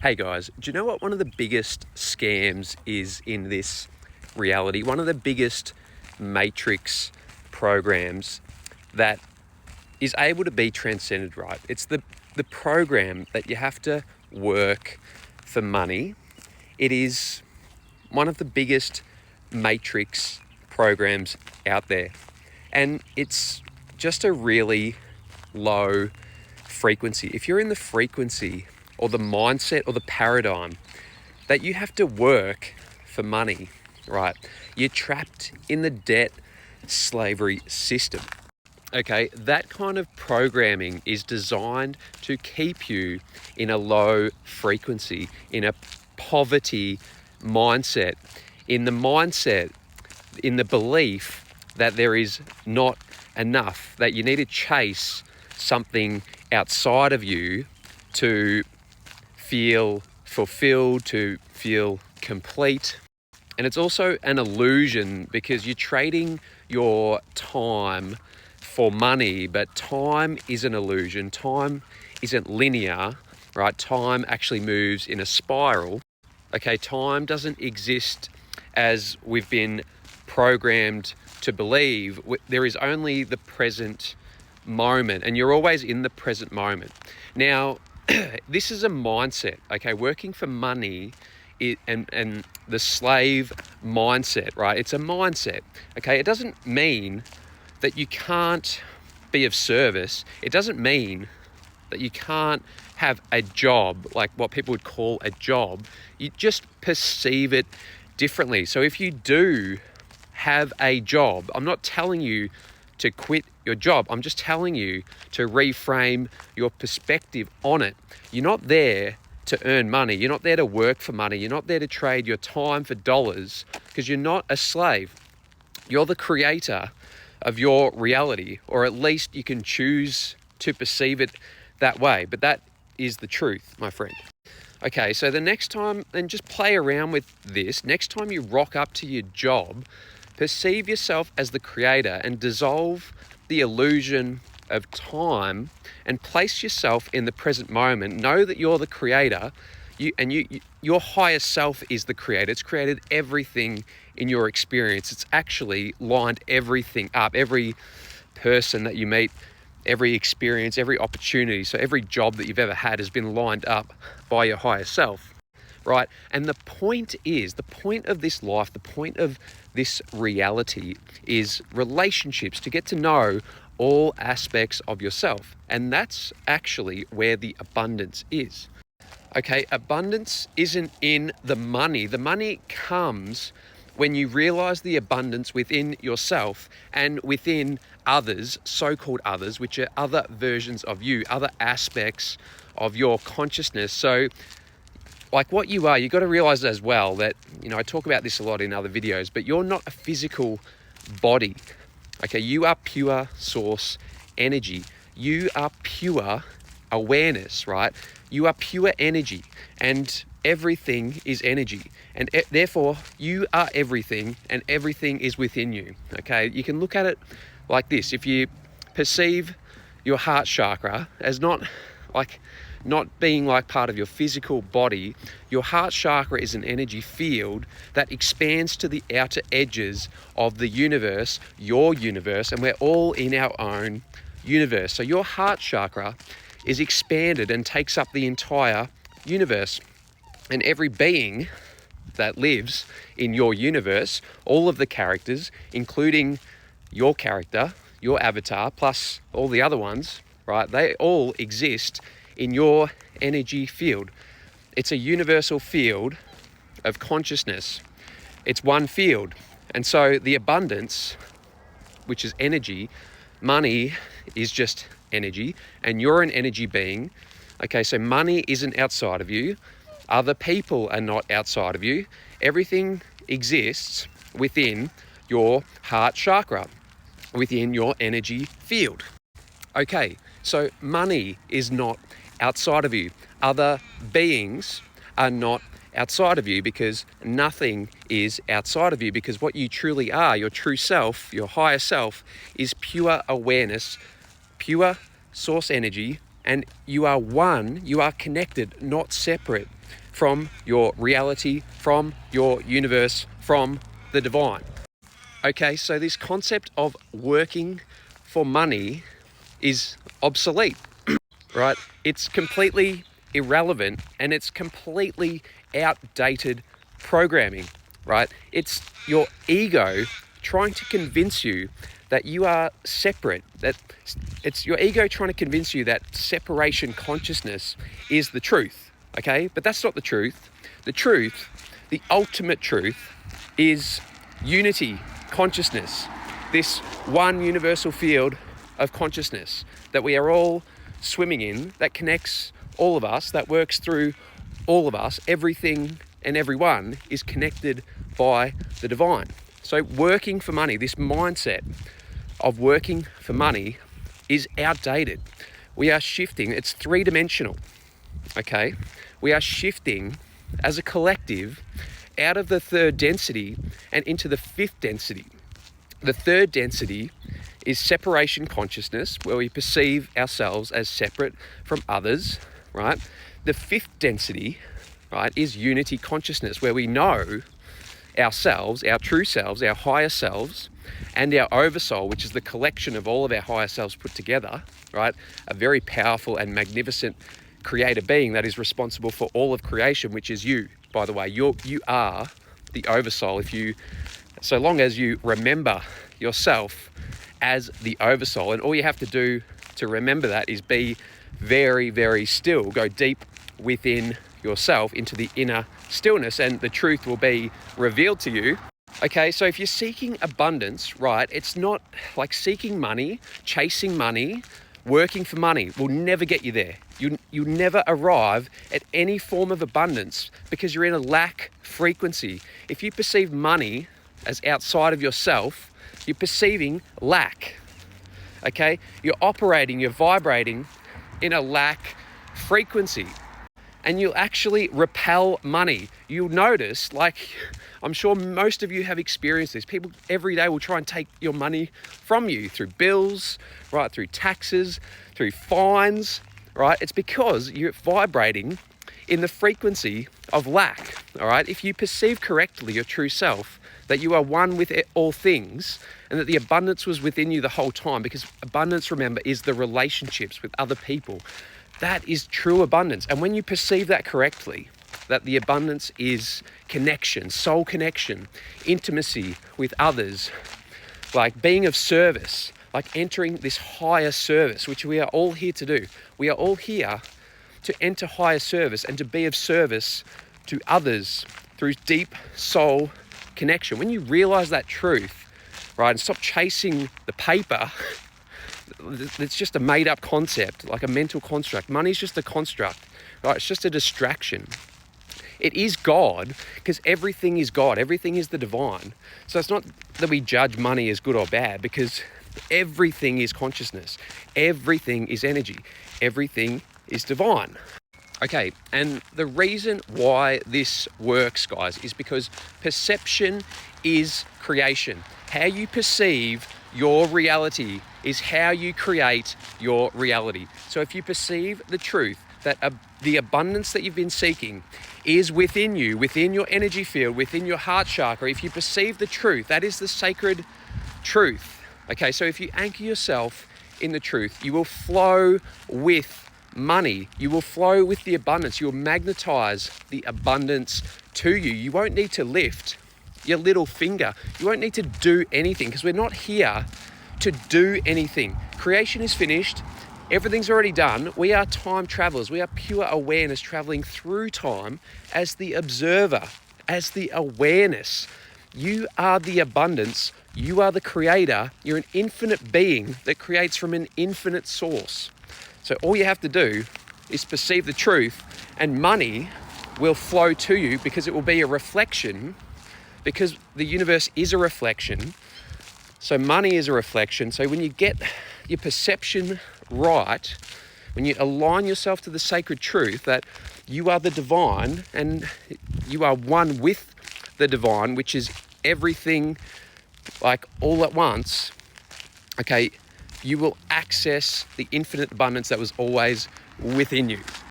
Hey guys, do you know what one of the biggest scams is in this reality? One of the biggest matrix programs that is able to be transcended, right? It's the program that you have to work for money. It is one of the biggest matrix programs out there. And it's just a really low frequency. If you're in the frequency or the mindset or the paradigm that you have to work for money, right? You're trapped in the debt slavery system. Okay, that kind of programming is designed to keep you in a low frequency, in a poverty mindset, in the belief that there is not enough, that you need to chase something outside of you to feel fulfilled, to feel complete. And it's also an illusion because you're trading your time for money, but time is an illusion. Time isn't linear, right? Time actually moves in a spiral. Okay, time doesn't exist as we've been programmed to believe. There is only the present moment, and you're always in the present moment. Now, this is a mindset, okay? Working for money and the slave mindset, right? It's a mindset, okay? It doesn't mean that you can't be of service. It doesn't mean that you can't have a job, like what people would call a job. You just perceive it differently. So if you do have a job, I'm not telling you to quit your job. I'm just telling you to reframe your perspective on it. You're not there to earn money. You're not there to work for money. You're not there to trade your time for dollars, because you're not a slave. You're the creator of your reality, or at least you can choose to perceive it that way. But that is the truth, my friend. Okay, so the next time, and just play around with this, next time you rock up to your job, perceive yourself as the creator and dissolve the illusion of time and place yourself in the present moment. Know that you're the creator, your higher self is the creator. It's created everything in your experience. It's actually lined everything up, every person that you meet, every experience, every opportunity. So every job that you've ever had has been lined up by your higher self. Right? And the point of this life, the point of this reality is relationships, to get to know all aspects of yourself. And that's actually where the abundance is. Okay, abundance isn't in the money. The money comes when you realize the abundance within yourself and within others, so-called others, which are other versions of you, other aspects of your consciousness. So like what you are, you've got to realize as well that, I talk about this a lot in other videos, but you're not a physical body. Okay, you are pure source energy. You are pure awareness, right? You are pure energy, and everything is energy. And therefore, you are everything, and everything is within you. Okay, you can look at it like this. If you perceive your heart chakra as not being like part of your physical body, your heart chakra is an energy field that expands to the outer edges of the universe, your universe, and we're all in our own universe. So your heart chakra is expanded and takes up the entire universe. And every being that lives in your universe, all of the characters, including your character, your avatar, plus all the other ones, right? They all exist in your energy field. It's a universal field of consciousness. It's one field. And so the abundance, which is energy, money is just energy, and you're an energy being. Okay, so money isn't outside of you. Other people are not outside of you. Everything exists within your heart chakra, within your energy field. Okay, so money is not outside of you. Other beings are not outside of you, because nothing is outside of you, because what you truly are, your true self, your higher self, is pure awareness, pure source energy, And you are one, you are connected, not separate from your reality, from your universe, from the divine. Okay, so this concept of working for money is obsolete, right? It's completely irrelevant and it's completely outdated programming, right? It's your ego trying to convince you that you are separate, that it's your ego trying to convince you that separation consciousness is the truth, okay? But that's not the truth. The truth, the ultimate truth, is unity consciousness, this one universal field of consciousness that we are all swimming in, that connects all of us, that works through all of us. Everything and everyone is connected by the divine. So working for money, this mindset of working for money is outdated. We are shifting, it's three-dimensional, okay? We are shifting as a collective out of the third density and into the fifth density. The third density is separation consciousness, where we perceive ourselves as separate from others, right? The fifth density, right, is unity consciousness, where we know ourselves, our true selves, our higher selves, and our oversoul, which is the collection of all of our higher selves put together, right? A very powerful and magnificent creator being that is responsible for all of creation, which is you, by the way. You are the oversoul. So long as you remember yourself as the oversoul, and all you have to do to remember that is be very, very still. Go deep within yourself into the inner stillness, and the truth will be revealed to you. Okay, so if you're seeking abundance, right, it's not like seeking money, chasing money, working for money will never get you there. You never arrive at any form of abundance because you're in a lack frequency. If you perceive money as outside of yourself, you're perceiving lack, okay? You're operating, you're vibrating in a lack frequency, and you'll actually repel money. You'll notice, like, I'm sure most of you have experienced this. People every day will try and take your money from you through bills, right, through taxes, through fines, right? It's because you're vibrating in the frequency of lack, all right? If you perceive correctly your true self, that you are one with all things, and that the abundance was within you the whole time, because abundance, remember, is the relationships with other people. That is true abundance. And when you perceive that correctly, that the abundance is connection, soul connection, intimacy with others, like being of service, like entering this higher service, which we are all here to do. We are all here to enter higher service and to be of service to others through deep soul connection. When you realize that truth, right, and stop chasing the paper, it's just a made up concept, like a mental construct. Money's just a construct, right? It's just a distraction. It is God, because everything is God. Everything is the divine. So it's not that we judge money as good or bad, because everything is consciousness. Everything is energy. Everything is divine. Okay, and the reason why this works, guys, is because perception is creation. How you perceive your reality is how you create your reality. So if you perceive the truth that the abundance that you've been seeking is within you, within your energy field, within your heart chakra, if you perceive the truth, that is the sacred truth. Okay, so if you anchor yourself in the truth, you will flow with money. You will flow with the abundance. You will magnetize the abundance to you. You won't need to lift your little finger. You won't need to do anything, because we're not here to do anything. Creation is finished. Everything's already done. We are time travelers. We are pure awareness traveling through time as the observer, as the awareness. You are the abundance. You are the creator. You're an infinite being that creates from an infinite source. So all you have to do is perceive the truth, and money will flow to you, because it will be a reflection, because the universe is a reflection. So money is a reflection. So when you get your perception right, when you align yourself to the sacred truth that you are the divine and you are one with the divine, which is everything, like all at once, okay, you will access the infinite abundance that was always within you.